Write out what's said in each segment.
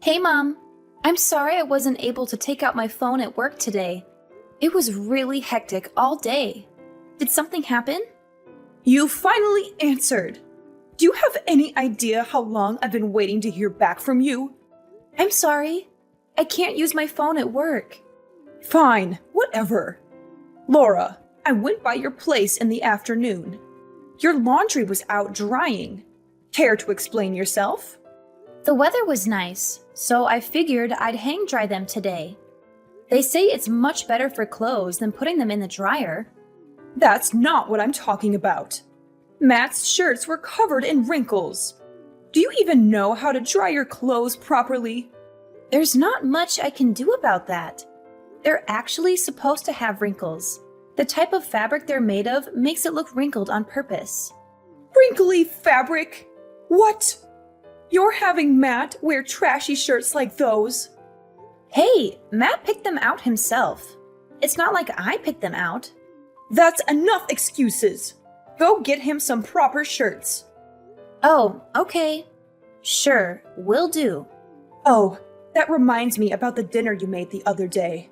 Hey, Mom. I'm sorry I wasn't able to take out my phone at work today. It was really hectic all day. Did something happen? You finally answered. Do you have any idea how long I've been waiting to hear back from you? I'm sorry. I can't use my phone at work. Fine, whatever. Laura, I went by your place in the afternoon. Your laundry was out drying. Care to explain yourself? The weather was nice, so I figured I'd hang dry them today. They say it's much better for clothes than putting them in the dryer. That's not what I'm talking about. Matt's shirts were covered in wrinkles. Do you even know how to dry your clothes properly? There's not much I can do about that. They're actually supposed to have wrinkles. The type of fabric they're made of makes it look wrinkled on purpose. Wrinkly fabric? What? You're having Matt wear trashy shirts like those? Hey, Matt picked them out himself. It's not like I picked them out. That's enough excuses. Go get him some proper shirts. Oh, okay. Sure, will do. Oh, that reminds me about the dinner you made the other day.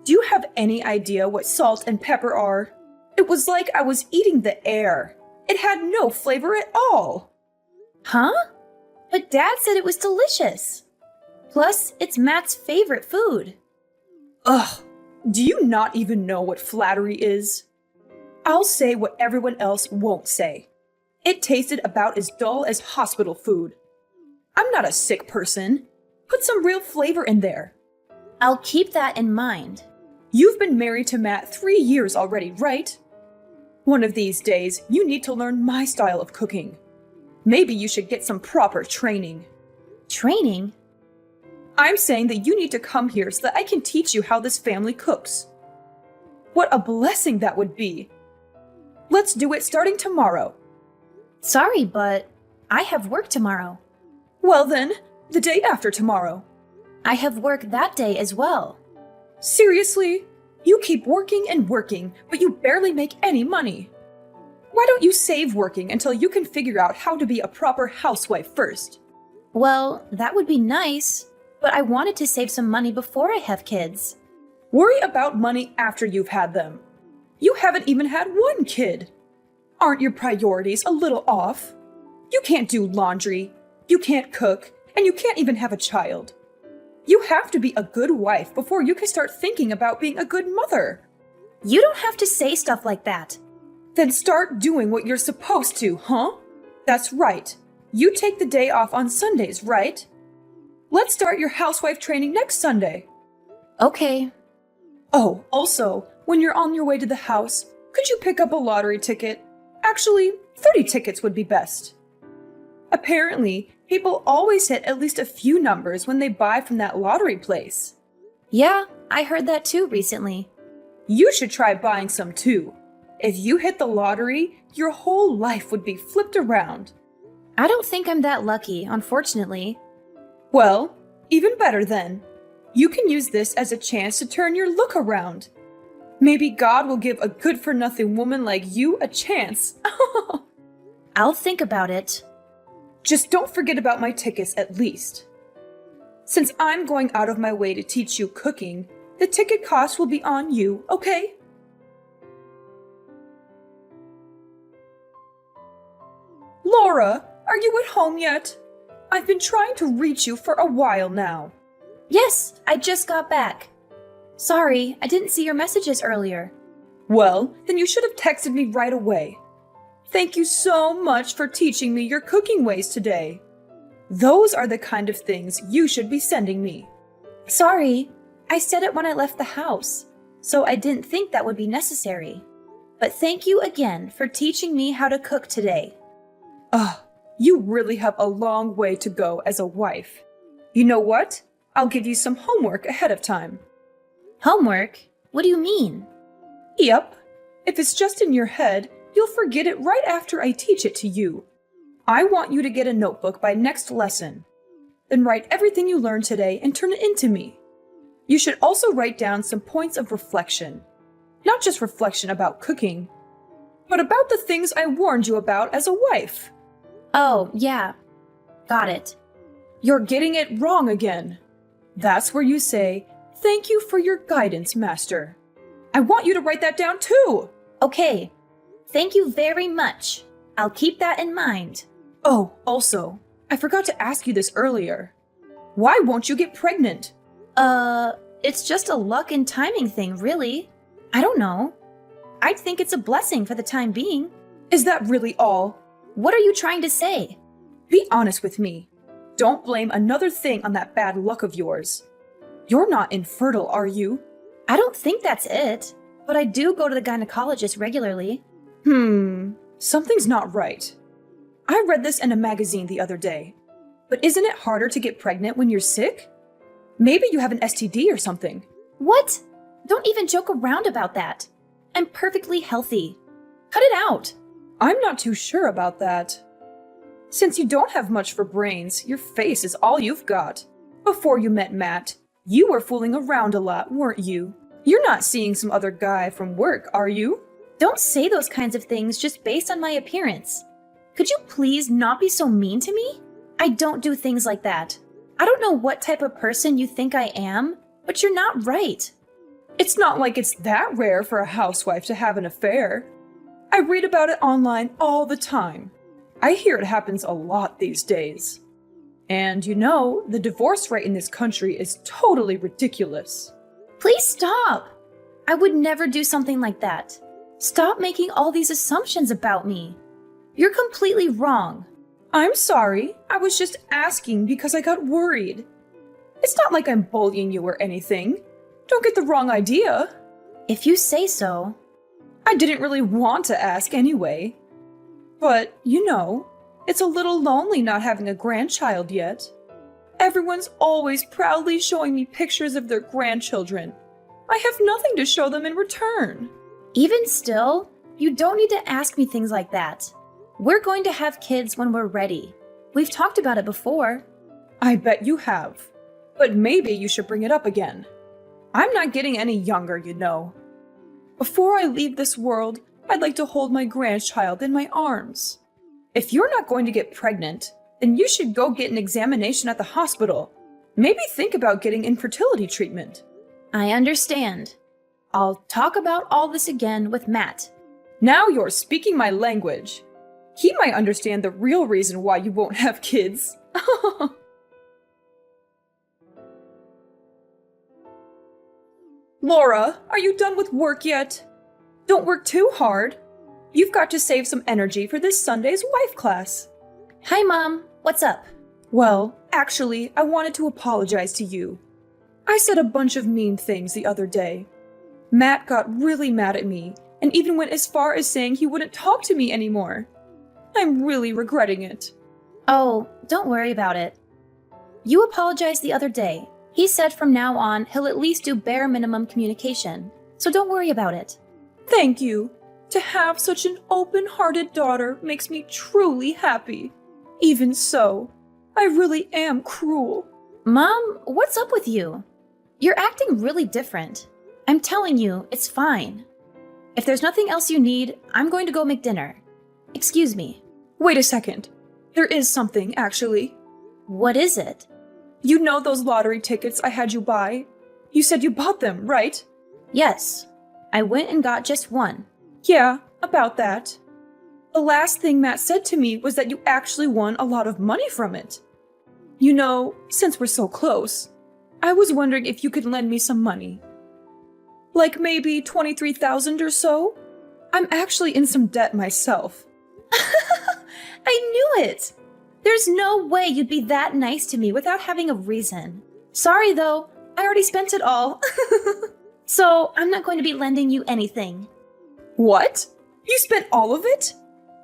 Do you have any idea what salt and pepper are? It was like I was eating the air. It had no flavor at all. Huh? But Dad said it was delicious. Plus, it's Matt's favorite food. Ugh, do you not even know what flattery is? I'll say what everyone else won't say. It tasted about as dull as hospital food. I'm not a sick person. Put some real flavor in there. I'll keep that in mind. You've been married to Matt 3 years already, right? One of these days, you need to learn my style of cooking. Maybe you should get some proper training. Training? I'm saying that you need to come here so that I can teach you how this family cooks. What a blessing that would be. Let's do it starting tomorrow. Sorry, but I have work tomorrow. Well then, the day after tomorrow. I have work that day as well. Seriously? You keep working and working, but you barely make any money. Why don't you save working until you can figure out how to be a proper housewife first? Well, that would be nice, but I wanted to save some money before I have kids. Worry about money after you've had them. You haven't even had one kid. Aren't your priorities a little off? You can't do laundry, you can't cook, and you can't even have a child. You have to be a good wife before you can start thinking about being a good mother. You don't have to say stuff like that. Then start doing what you're supposed to, huh? That's right. You take the day off on Sundays, right? Let's start your housewife training next Sunday. Okay. Oh, also, when you're on your way to the house, could you pick up a lottery ticket? Actually, 30 tickets would be best. Apparently, people always hit at least a few numbers when they buy from that lottery place. Yeah, I heard that too recently. You should try buying some too. If you hit the lottery, your whole life would be flipped around. I don't think I'm that lucky, unfortunately. Well, even better then. You can use this as a chance to turn your look around. Maybe God will give a good-for-nothing woman like you a chance. I'll think about it. Just don't forget about my tickets at least. Since I'm going out of my way to teach you cooking, the ticket cost will be on you, okay? Laura, are you at home yet? I've been trying to reach you for a while now. Yes, I just got back. Sorry, I didn't see your messages earlier. Well, then you should have texted me right away. Thank you so much for teaching me your cooking ways today. Those are the kind of things you should be sending me. Sorry, I said it when I left the house, so I didn't think that would be necessary. But thank you again for teaching me how to cook today. You really have a long way to go as a wife. You know what? I'll give you some homework ahead of time. Homework? What do you mean? Yep. If it's just in your head, you'll forget it right after I teach it to you. I want you to get a notebook by next lesson. Then write everything you learned today and turn it into me. You should also write down some points of reflection. Not just reflection about cooking, but about the things I warned you about as a wife. Oh, yeah. Got it. You're getting it wrong again. That's where you say, "Thank you for your guidance, Master." I want you to write that down too. Okay. Thank you very much. I'll keep that in mind. Oh, also, I forgot to ask you this earlier. Why won't you get pregnant? It's just a luck and timing thing, really. I don't know. I'd think it's a blessing for the time being. Is that really all? What are you trying to say? Be honest with me. Don't blame another thing on that bad luck of yours. You're not infertile, are you? I don't think that's it, but I do go to the gynecologist regularly. Something's not right. I read this in a magazine the other day. But isn't it harder to get pregnant when you're sick? Maybe you have an STD or something. What? Don't even joke around about that. I'm perfectly healthy. Cut it out. I'm not too sure about that. Since you don't have much for brains, your face is all you've got. Before you met Matt, you were fooling around a lot, weren't you? You're not seeing some other guy from work, are you? Don't say those kinds of things just based on my appearance. Could you please not be so mean to me? I don't do things like that. I don't know what type of person you think I am, but you're not right. It's not like it's that rare for a housewife to have an affair. I read about it online all the time. I hear it happens a lot these days. And you know, the divorce rate in this country is totally ridiculous. Please stop. I would never do something like that. Stop making all these assumptions about me. You're completely wrong. I'm sorry. I was just asking because I got worried. It's not like I'm bullying you or anything. Don't get the wrong idea. If you say so. I didn't really want to ask anyway. But, you know, it's a little lonely not having a grandchild yet. Everyone's always proudly showing me pictures of their grandchildren. I have nothing to show them in return. Even still, you don't need to ask me things like that. We're going to have kids when we're ready. We've talked about it before. I bet you have. But maybe you should bring it up again. I'm not getting any younger, you know. Before I leave this world, I'd like to hold my grandchild in my arms. If you're not going to get pregnant, then you should go get an examination at the hospital. Maybe think about getting infertility treatment. I understand. I'll talk about all this again with Matt. Now you're speaking my language. He might understand the real reason why you won't have kids. Laura, are you done with work yet? Don't work too hard. You've got to save some energy for this Sunday's wife class. Hi, Mom. What's up? Well, actually, I wanted to apologize to you. I said a bunch of mean things the other day. Matt got really mad at me and even went as far as saying he wouldn't talk to me anymore. I'm really regretting it. Oh, don't worry about it. You apologized the other day. He said from now on he'll at least do bare minimum communication, so don't worry about it. Thank you. To have such an open-hearted daughter makes me truly happy. Even so, I really am cruel. Mom, what's up with you? You're acting really different. I'm telling you, it's fine. If there's nothing else you need, I'm going to go make dinner. Excuse me. Wait a second. There is something, actually. What is it? You know those lottery tickets I had you buy? You said you bought them, right? Yes. I went and got just one. Yeah, about that. The last thing Matt said to me was that you actually won a lot of money from it. You know, since we're so close, I was wondering if you could lend me some money. Like maybe $23,000 or so? I'm actually in some debt myself. I knew it! There's no way you'd be that nice to me without having a reason. Sorry though, I already spent it all. So I'm not going to be lending you anything. What? You spent all of it?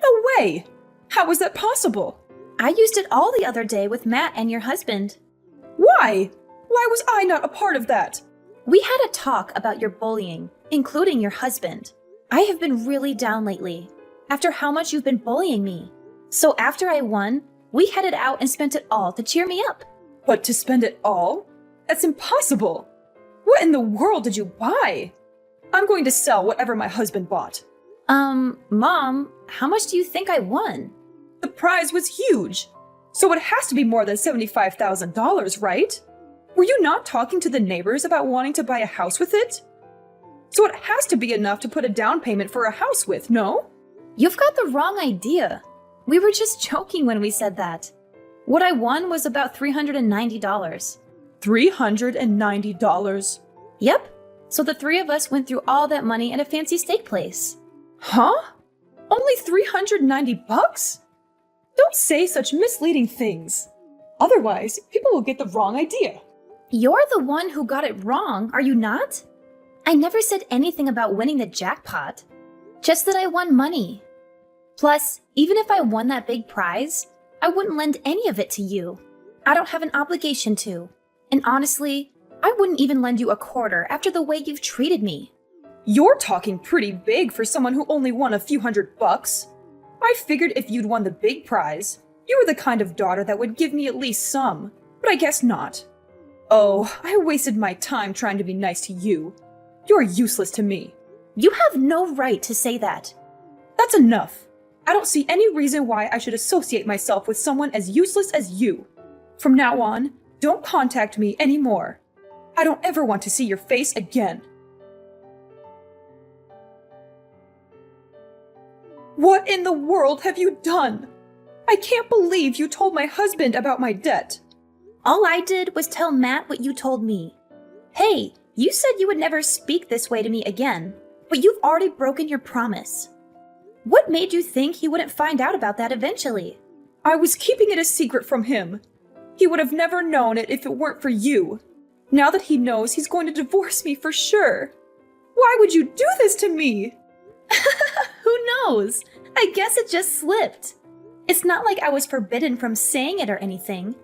No way! How was that possible? I used it all the other day with Matt and your husband. Why? Why was I not a part of that? We had a talk about your bullying, including your husband. I have been really down lately, after how much you've been bullying me. So after I won, we headed out and spent it all to cheer me up. But to spend it all? That's impossible! What in the world did you buy? I'm going to sell whatever my husband bought. Mom, how much do you think I won? The prize was huge. So it has to be more than $75,000, right? Were you not talking to the neighbors about wanting to buy a house with it? So it has to be enough to put a down payment for a house with, no? You've got the wrong idea. We were just joking when we said that. What I won was about $390. $390? Yep. So the three of us went through all that money at a fancy steak place. Huh? Only $390? Don't say such misleading things. Otherwise, people will get the wrong idea. You're the one who got it wrong, are you not? I never said anything about winning the jackpot. Just that I won money. Plus, even if I won that big prize, I wouldn't lend any of it to you. I don't have an obligation to. And honestly, I wouldn't even lend you a quarter after the way you've treated me. You're talking pretty big for someone who only won a few $100. I figured if you'd won the big prize, you were the kind of daughter that would give me at least some, but I guess not. Oh, I wasted my time trying to be nice to you. You're useless to me. You have no right to say that. That's enough. I don't see any reason why I should associate myself with someone as useless as you. From now on, don't contact me anymore. I don't ever want to see your face again. What in the world have you done? I can't believe you told my husband about my debt. All I did was tell Matt what you told me. Hey, you said you would never speak this way to me again, but you've already broken your promise. What made you think he wouldn't find out about that eventually? I was keeping it a secret from him. He would have never known it if it weren't for you. Now that he knows, he's going to divorce me for sure. Why would you do this to me? Who knows? I guess it just slipped. It's not like I was forbidden from saying it or anything.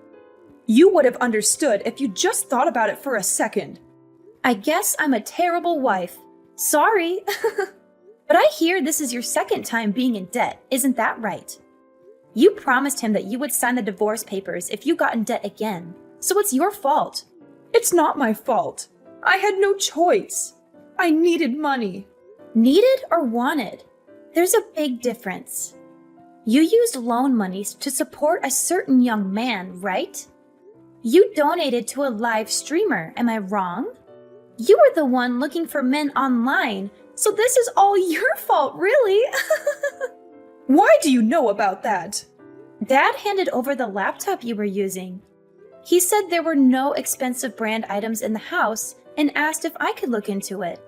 You would have understood if you just thought about it for a second. I guess I'm a terrible wife. Sorry. But I hear this is your second time being in debt, isn't that right? You promised him that you would sign the divorce papers if you got in debt again, so it's your fault. It's not my fault. I had no choice. I needed money. Needed or wanted? There's a big difference. You used loan monies to support a certain young man, right? You donated to a live streamer, am I wrong? You were the one looking for men online, so this is all your fault, really. Why do you know about that? Dad handed over the laptop you were using. He said there were no expensive brand items in the house and asked if I could look into it.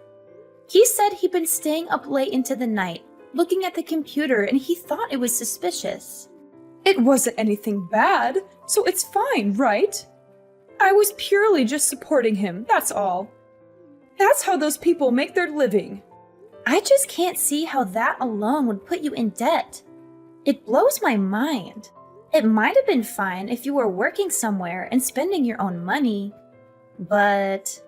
He said he'd been staying up late into the night, looking at the computer, and he thought it was suspicious. It wasn't anything bad, so it's fine, right? I was purely just supporting him, that's all. That's how those people make their living. I just can't see how that alone would put you in debt. It blows my mind. It might have been fine if you were working somewhere and spending your own money, but...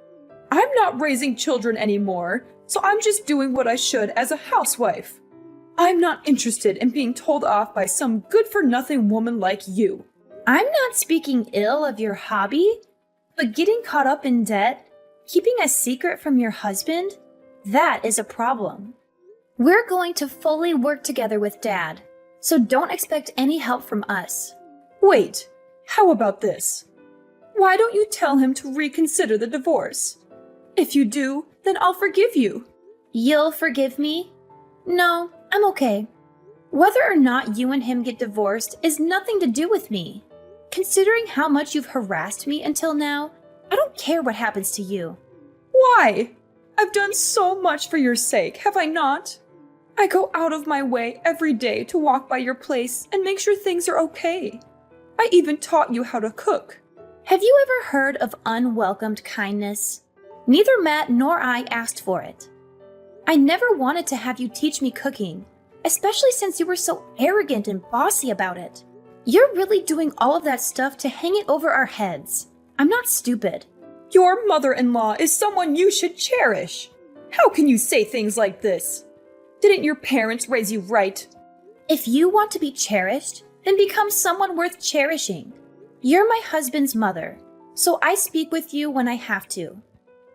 I'm not raising children anymore, so I'm just doing what I should as a housewife. I'm not interested in being told off by some good-for-nothing woman like you. I'm not speaking ill of your hobby, but getting caught up in debt, keeping a secret from your husband, that is a problem. We're going to fully work together with Dad, so don't expect any help from us. Wait, how about this? Why don't you tell him to reconsider the divorce? If you do, then I'll forgive you. You'll forgive me? No, I'm okay. Whether or not you and him get divorced is nothing to do with me. Considering how much you've harassed me until now, I don't care what happens to you. Why? I've done so much for your sake, have I not? I go out of my way every day to walk by your place and make sure things are okay. I even taught you how to cook. Have you ever heard of unwelcomed kindness? Neither Matt nor I asked for it. I never wanted to have you teach me cooking, especially since you were so arrogant and bossy about it. You're really doing all of that stuff to hang it over our heads. I'm not stupid. Your mother-in-law is someone you should cherish. How can you say things like this? Didn't your parents raise you right? If you want to be cherished, then become someone worth cherishing. You're my husband's mother, so I speak with you when I have to.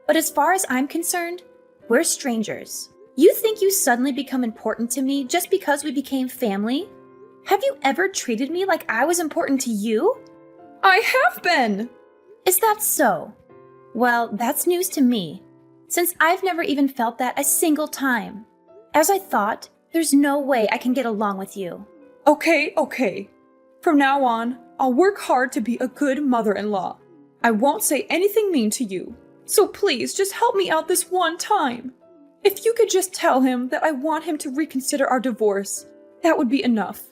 But as far as I'm concerned, we're strangers. You think you suddenly become important to me just because we became family? Have you ever treated me like I was important to you? I have been! Is that so? Well, that's news to me, since I've never even felt that a single time. As I thought, there's no way I can get along with you. Okay. From now on, I'll work hard to be a good mother-in-law. I won't say anything mean to you. So please, just help me out this one time. If you could just tell him that I want him to reconsider our divorce, that would be enough.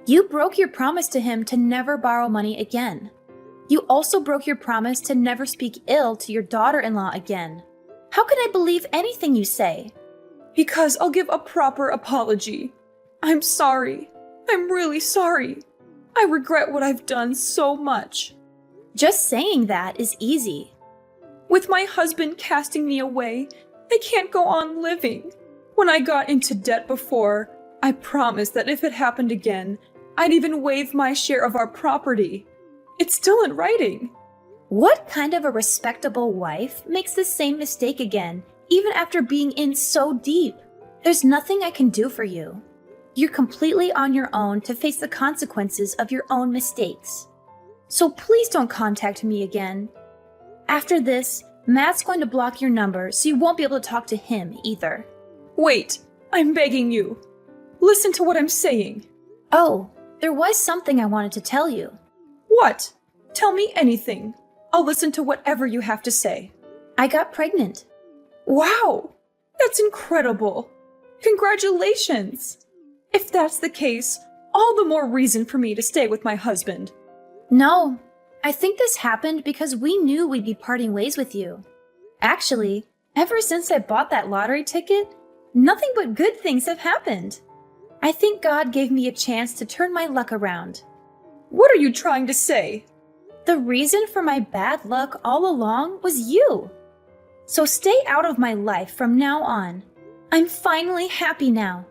You broke your promise to him to never borrow money again. You also broke your promise to never speak ill to your daughter-in-law again. How can I believe anything you say? Because I'll give a proper apology. I'm sorry. I'm really sorry. I regret what I've done so much. Just saying that is easy. With my husband casting me away, I can't go on living. When I got into debt before, I promised that if it happened again, I'd even waive my share of our property. It's still in writing. What kind of a respectable wife makes the same mistake again, even after being in so deep? There's nothing I can do for you. You're completely on your own to face the consequences of your own mistakes. So please don't contact me again. After this, Matt's going to block your number so you won't be able to talk to him either. Wait, I'm begging you. Listen to what I'm saying. Oh, there was something I wanted to tell you. What? Tell me anything. I'll listen to whatever you have to say. I got pregnant. Wow! That's incredible! Congratulations! If that's the case, all the more reason for me to stay with my husband. No, I think this happened because we knew we'd be parting ways with you. Actually, ever since I bought that lottery ticket, nothing but good things have happened. I think God gave me a chance to turn my luck around. What are you trying to say? The reason for my bad luck all along was you. So stay out of my life from now on. I'm finally happy now.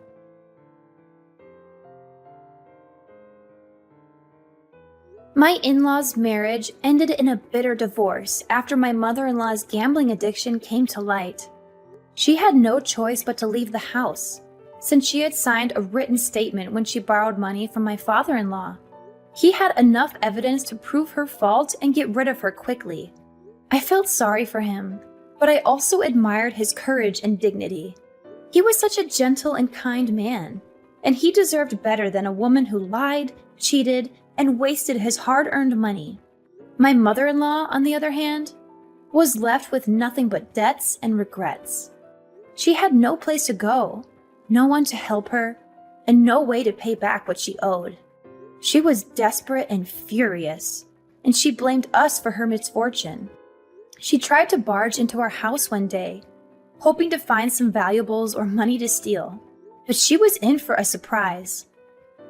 My in-laws' marriage ended in a bitter divorce after my mother-in-law's gambling addiction came to light. She had no choice but to leave the house, since she had signed a written statement when she borrowed money from my father-in-law. He had enough evidence to prove her fault and get rid of her quickly. I felt sorry for him, but I also admired his courage and dignity. He was such a gentle and kind man, and he deserved better than a woman who lied, cheated, and wasted his hard-earned money. My mother-in-law, on the other hand, was left with nothing but debts and regrets. She had no place to go, no one to help her, and no way to pay back what she owed. She was desperate and furious, and she blamed us for her misfortune. She tried to barge into our house one day, hoping to find some valuables or money to steal, but she was in for a surprise.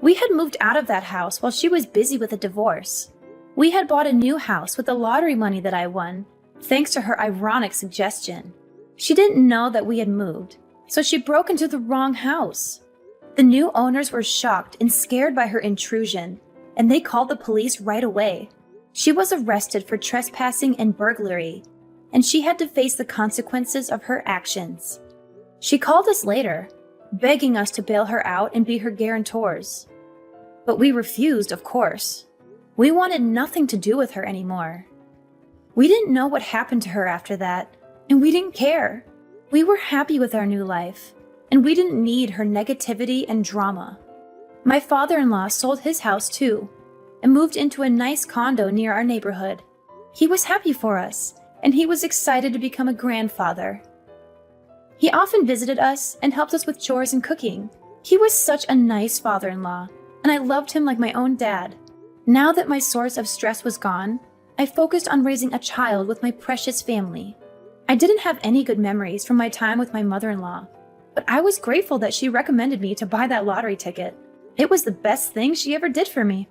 We had moved out of that house while she was busy with a divorce. We had bought a new house with the lottery money that I won, thanks to her ironic suggestion. She didn't know that we had moved, so she broke into the wrong house. The new owners were shocked and scared by her intrusion, and they called the police right away. She was arrested for trespassing and burglary, and she had to face the consequences of her actions. She called us later, begging us to bail her out and be her guarantors. But we refused, of course. We wanted nothing to do with her anymore. We didn't know what happened to her after that, and we didn't care. We were happy with our new life, and we didn't need her negativity and drama. My father-in-law sold his house too, and moved into a nice condo near our neighborhood. He was happy for us, and he was excited to become a grandfather. He often visited us and helped us with chores and cooking. He was such a nice father-in-law, and I loved him like my own dad. Now that my source of stress was gone, I focused on raising a child with my precious family. I didn't have any good memories from my time with my mother-in-law, but I was grateful that she recommended me to buy that lottery ticket. It was the best thing she ever did for me.